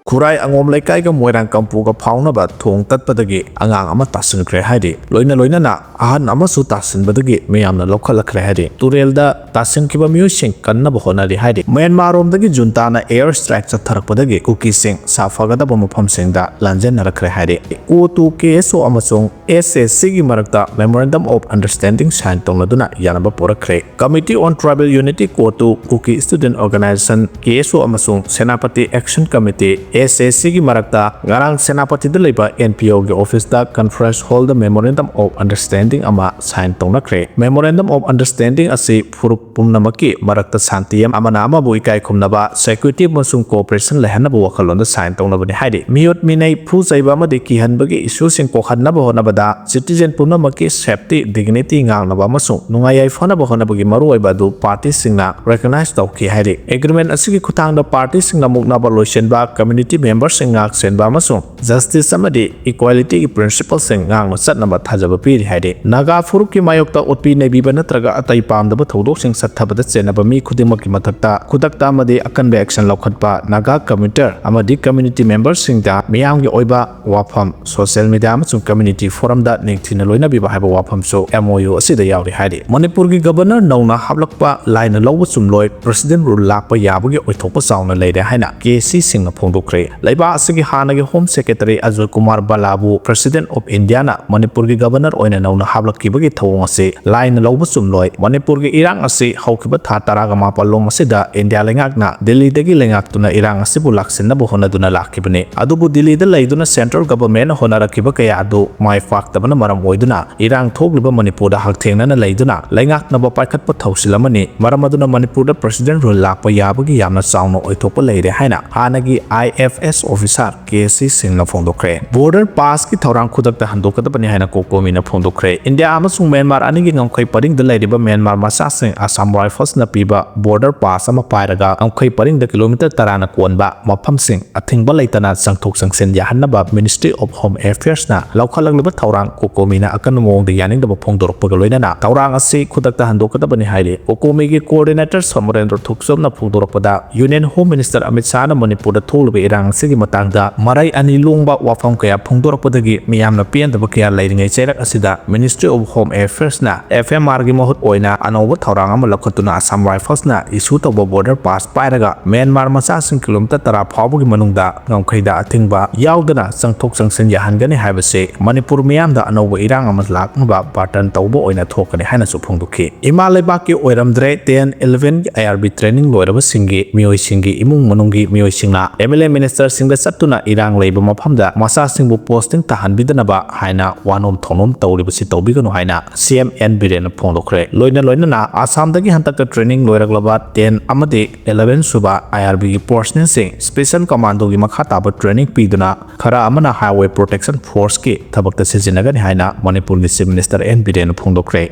Kurai angom laikai ka moirang kampu ka phauna ba thong tatpadagi angang ama tasinkhre haidi loina na ahan ama su tasinbadagi meyamna lokhalakre haidi turelda tasinkiba musing kanna ba honari haidi Myanmar romdagi junta na air strike chatharakpadagi Kuki sing safagada ba mafam singda lanjenare kre haidi O2 KSO amasung SSC gi marakta memorandum of understanding sign tongladuna yanaba porakre Committee on Tribal Unity Ko2 Kuki Student Organization KSO amasung Senapati Action Committee SSC gi marakta ngarang Senapati da leba NPO gi office da conference hall da memorandum of understanding ama sign tongnakre memorandum of understanding asi phurup pumnamaki marakta santiyam amana ama bu ikai khumnaba security amasung cooperation lehanaba wakhalon da sign tongnabani haidi miyot minai phu jaiba amadi kihanbagi issue sing kokhanaba honabada citizen pumnamaki safety dignity ngangnaba amasung nungayai phonaba honabagi maru oiba du party singna recognize tawki haidi agreement asigi khutang da party singna muknaba loisenba community members sing ngak senba amasung justice amadi equality gi principle sing ngang chatnaba thajaba piri haidi naga furup ki mayokta otpi nebiba natraga atai pamdaba thodok sing sathabada chenaba mi khudimaki mathakta khudakta amadi akanbe action lokhatpa naga commuter amadi community members sing da miyam gi oiba wafam social media amasung community forum da ningthina loina biba haiba wafam so MOU asida yawri haidi Manipur gi governor nauna hablakpa laina lawba chumloi president rule lakpa yabagi oithokpa sauna leide haina KC sing na phongdokre laiba asigi hanagi home secretary Ajay Kumar Balabu president of India na Manipur gi governor oina nauna hablakibagi thawong ase laina lawba chumloi Manipur gi irang ase haukiba tha taraga mapalom asida India lengak na Delhi dagi lengak tuna irang ase bu laksinna bu honaduna lakibane adubu Delhi da laiduna central government honarakiba kaya adu mai faktabana maram oiduna irang thogliba Manipur da hakthengna na laiduna lengak na ba paikhatpa thawsilamani maram aduna Manipur da president rule lakpa yabagi yamna chawna oithokpa leire haina hanagi IFS officer KC singna phongdokre border pass ki thorang khudakta handokadabani haina kokomi na phongdokre India amasung Myanmar anigi ngamkhai paring da lairiba Myanmar masa sing Assam Rifles na piba border pass ama pairaga ngamkhai paring da kilometer tarana konba mafam sing athingba leitana sangthok sangsen yahanaba Ministry of Home Affairs na laukhalangliba thorang kokomi na akan mong da yaning da phongdorokpa loina na thorang ase khudakta handokadabani haire kokomi gi coordinator Samurendra Thuksom na phongdorokpada Union Home Minister Amit Shah na Manipur da tholiba irang sigi matangda marai ani lungba wafam kaya phongdorokpadagi miyamna piandaba kaya leiringai chairak asida Ministry of Home Affairs na FMR gi mahut oina anoba thorang ama lakhatuna Assam Rifles na issue tawba border pass pairaga Myanmar macha sing kilometer tara phawbagi manungda ngamkhaida athingba yaudana sangthok sangsen yahangani haibase Manipur miyamda anoba irang ama laknaba pattern tawba oina thokani haina su phongdokhi Imalaiba ki oiramdre 10 11 IRB training loiraba singi miyoi singi imung manungi miyoi singna MLA minister singda chatuna irang leiba mafamda masa singbu posting tahanbidanaba haina wanom thonom tawribasi tawbiganu haina CMN biren phongdokre loina na Assam dagi hantaka training loiraglaba 10 amade 11 suba IRB gi personnel sing special commando gi makha taba training piduna khara amana highway protection force ki thabakta sijinagani haina Manipur ni chief minister N biren phongdokre